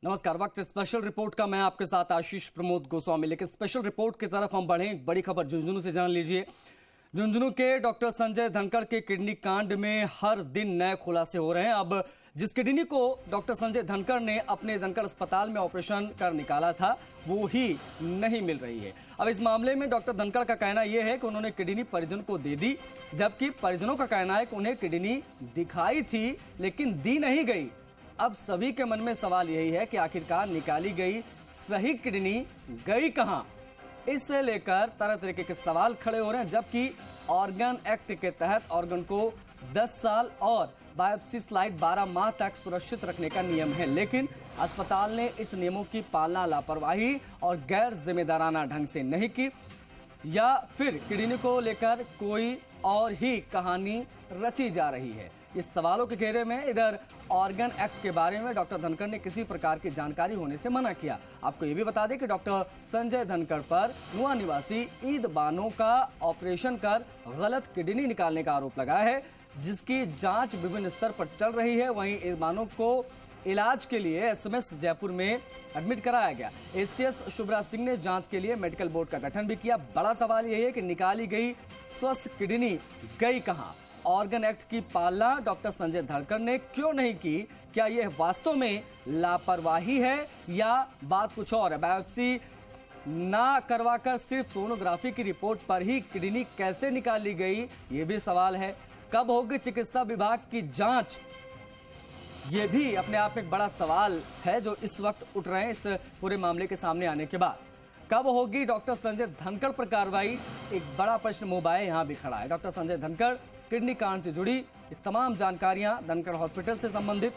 नमस्कार। वक्त special report का मैं आपके साथ आशीष प्रमोद गोस्वामी। लेकिन स्पेशल रिपोर्ट की तरफ हम बढ़ें, बड़ी खबर झुंझुनू से जान लीजिए। झुंझुनू के डॉक्टर संजय धनखड़ के किडनी कांड में हर दिन नए खुलासे हो रहे हैं। अब जिस किडनी को डॉक्टर संजय धनखड़ ने अपने धनखड़ अस्पताल में ऑपरेशन कर निकाला था, वो ही नहीं मिल रही है। अब इस मामले में डॉक्टर धनखड़ का कहना यह है कि उन्होंने किडनी परिजन को दे दी, जबकि परिजनों का कहना है कि उन्हें किडनी दिखाई थी लेकिन दी नहीं गई। अब सभी के मन में सवाल यही है कि आखिरकार निकाली गई सही किडनी गई कहां। इससे लेकर तरह तरीके के सवाल खड़े हो रहे हैं, जबकि ऑर्गन एक्ट के तहत ऑर्गन को 10 साल और बायोप्सी स्लाइड 12 माह तक सुरक्षित रखने का नियम है। लेकिन अस्पताल ने इस नियमों की पालना लापरवाही और गैर जिम्मेदाराना ढंग से नहीं की, या फिर किडनी को लेकर कोई और ही कहानी रची जा रही है। इस सवालों के घेरे में इधर ऑर्गन एक्ट के बारे में डॉक्टर धनखड़ ने किसी प्रकार की जानकारी होने से मना किया। आपको ये भी बता दें कि डॉक्टर संजय धनखड़ पर नुआ निवासी ईद बानो का ऑपरेशन कर गलत किडनी निकालने का आरोप लगा है, जिसकी जांच विभिन्न स्तर पर चल रही है। वहीं ईद बानो को इलाज के लिए एसएमएस जयपुर में एडमिट कराया गया। एसीएस शुभ्रा सिंह ने जांच के लिए मेडिकल बोर्ड का गठन भी किया। बड़ा सवाल यही है कि निकाली गई स्वस्थ किडनी गई कहां। ऑर्गन एक्ट की पालना डॉक्टर संजय धनखड़ ने क्यों नहीं की? क्या यह वास्तव में लापरवाही है या बात कुछ और है? बायोप्सी ना करवाकर सिर्फ सोनोग्राफी की रिपोर्ट पर ही किडनी कैसे निकाली गई, यह भी सवाल है। कब होगी चिकित्सा विभाग की जांच? यह भी अपने आप में एक बड़ा सवाल है जो इस वक्त उठ रहे हैं इस पूरे मामले के सामने आने के बाद। कब होगी डॉक्टर संजय धनखड़ पर कार्रवाई, एक बड़ा प्रश्न मुबाए यहां भी खड़ा है। डॉक्टर संजय धनखड़ किडनी कांड से जुड़ी तमाम जानकारियां धनखड़ हॉस्पिटल से संबंधित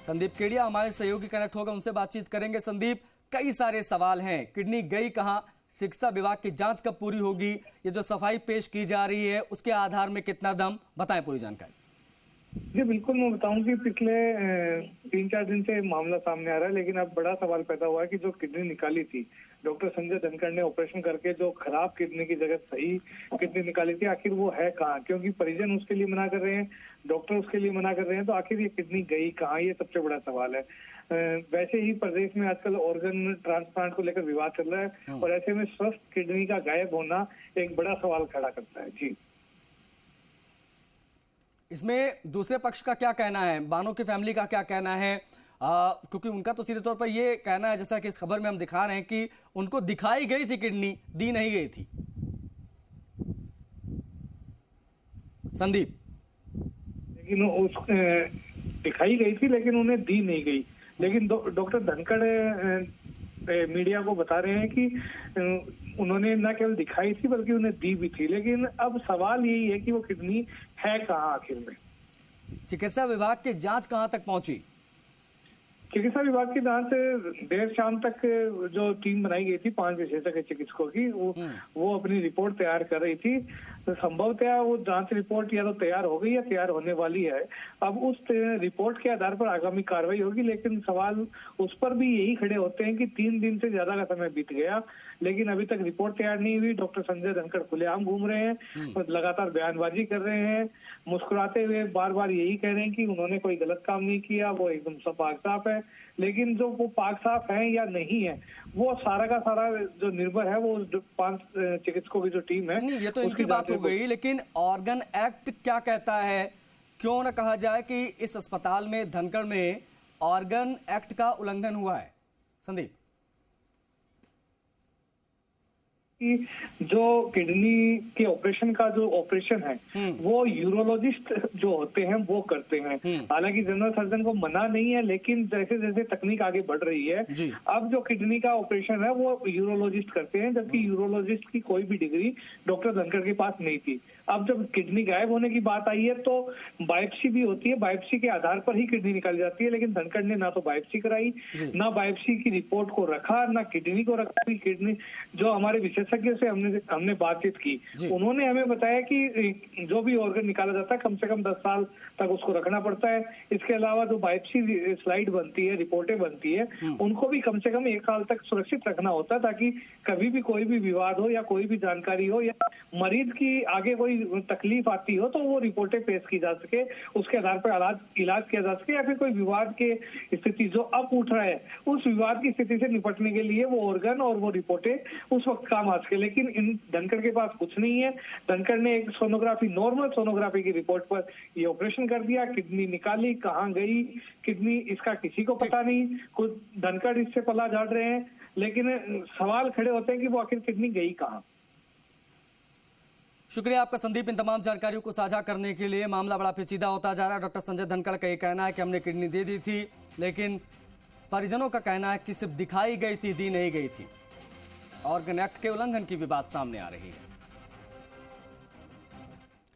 संदीप केडिया हमारे सहयोगी कनेक्ट होगा, उनसे बातचीत करेंगे। संदीप, कई सारे सवाल हैं। किडनी गई कहां, शिक्षा विभाग की जांच कब पूरी होगी, ये जो सफाई पेश की जा रही है उसके आधार में कितना दम, बताएं पूरी जानकारी। जी बिल्कुल, मैं बताऊं कि पिछले 3-4 दिन से मामला सामने आ रहा है, लेकिन अब बड़ा सवाल पैदा हुआ है कि जो किडनी निकाली थी डॉक्टर संजय धनखड़ ने ऑपरेशन करके, जो खराब किडनी की जगह सही किडनी निकाली थी, आखिर वो है कहाँ? क्योंकि परिजन उसके लिए मना कर रहे हैं, डॉक्टर उसके लिए मना कर रहे हैं, तो आखिर ये किडनी गई कहाँ, ये सबसे बड़ा सवाल है। वैसे ही प्रदेश में आजकल ऑर्गन ट्रांसप्लांट को लेकर विवाद चल रहा है और ऐसे में स्वस्थ किडनी का गायब होना एक बड़ा सवाल खड़ा करता है। जी, इसमें दूसरे पक्ष का क्या कहना है, बानो की फैमिली का क्या कहना है? क्योंकि उनका तो सीधे तौर पर ये कहना है, जैसा कि इस खबर में हम दिखा रहे हैं, कि उनको दिखाई गई थी किडनी, दी नहीं गई थी। संदीप, लेकिन उस दिखाई गई थी लेकिन उन्हें दी नहीं गई। लेकिन डॉक्टर धनखड़ मीडिया को बता रहे हैं कि उन्होंने न केवल दिखाई थी बल्कि उन्हें दी भी थी। लेकिन अब सवाल यही है कि वो किडनी है कहाँ आखिर में। चिकित्सा विभाग की जांच कहां तक पहुंची? चिकित्सा विभाग की जांच देर शाम तक जो टीम बनाई गई थी 5 विशेषज्ञ चिकित्सकों की, वो अपनी रिपोर्ट तैयार कर रही थी। तो संभवतः वो जांच रिपोर्ट या तो तैयार हो गई या तैयार होने वाली है। अब उस रिपोर्ट के आधार पर आगामी कार्रवाई होगी। लेकिन सवाल उस पर भी यही खड़े होते हैं कि 3 दिन से ज्यादा का समय बीत गया, लेकिन अभी तक रिपोर्ट तैयार नहीं हुई। डॉक्टर संजय धनखड़ खुलेआम घूम रहे हैं, लगातार बयानबाजी कर रहे हैं, मुस्कुराते हुए बार बार यही कह रहे हैं कि उन्होंने कोई गलत काम नहीं किया, वो एकदम सब पाक साफ है। लेकिन जो वो पाक साफ है या नहीं है, वो सारा का सारा जो निर्भर है वो 5 चिकित्सकों की जो टीम है। नहीं, ये तो इनकी बात हो गई, लेकिन ऑर्गन एक्ट क्या कहता है? क्यों न कहा जाए कि इस अस्पताल में धनखड़ में ऑर्गन एक्ट का उल्लंघन हुआ है? संदीप, कि जो किडनी के ऑपरेशन का जो ऑपरेशन है वो यूरोलॉजिस्ट जो होते हैं वो करते हैं। हालांकि जनरल सर्जन को मना नहीं है, लेकिन जैसे जैसे तकनीक आगे बढ़ रही है, अब जो किडनी का ऑपरेशन है वो यूरोलॉजिस्ट करते हैं, जबकि यूरोलॉजिस्ट की कोई भी डिग्री डॉक्टर धनखड़ के पास नहीं थी। अब जब किडनी गायब होने की बात आई है तो बायोप्सी भी होती है, बायोप्सी के आधार पर ही किडनी निकाली जाती है। लेकिन धनखड़ ने ना तो बायोप्सी कराई, ना बायोप्सी की रिपोर्ट को रखा, ना किडनी को रखा। किडनी जो हमारे विशेषज्ञ से हमने बातचीत की, उन्होंने हमें बताया कि जो भी ऑर्गन निकाला जाता है कम से कम 10 साल तक उसको रखना पड़ता है। इसके अलावा जो बायोप्सी स्लाइड बनती है, रिपोर्टें बनती है, उनको भी कम से कम 1 साल तक सुरक्षित रखना होता है, ताकि कभी भी कोई भी विवाद हो या कोई भी जानकारी हो या मरीज की आगे कोई कोई तकलीफ आती हो तो वो रिपोर्टें पेश की जा सके, उसके आधार पर इलाज किया जा सके, या फिर कोई विवाद के स्थिति जो अब उठ रहा है उस विवाद की स्थिति से निपटने के लिए वो ऑर्गन और वो रिपोर्टें उस वक्त काम आ सके। लेकिन इन धनखड़ के पास कुछ नहीं है। धनखड़ ने एक सोनोग्राफी, नॉर्मल सोनोग्राफी की रिपोर्ट पर ये ऑपरेशन कर दिया, किडनी निकाली, कहाँ गई किडनी इसका किसी को पता नहीं। खुद धनखड़ इससे पला झाड़ रहे हैं, लेकिन सवाल खड़े होते हैं कि वो आखिर किडनी गई कहाँ। शुक्रिया आपका संदीप, इन तमाम जानकारियों को साझा करने के लिए। मामला बड़ा पेचीदा होता जा रहा है। डॉक्टर संजय धनखड़ का ये कहना है कि हमने किडनी दे दी थी, लेकिन परिजनों का कहना है कि सिर्फ दिखाई गई थी, दी नहीं गई थी। ऑर्गन एक्ट के उल्लंघन की भी बात सामने आ रही है।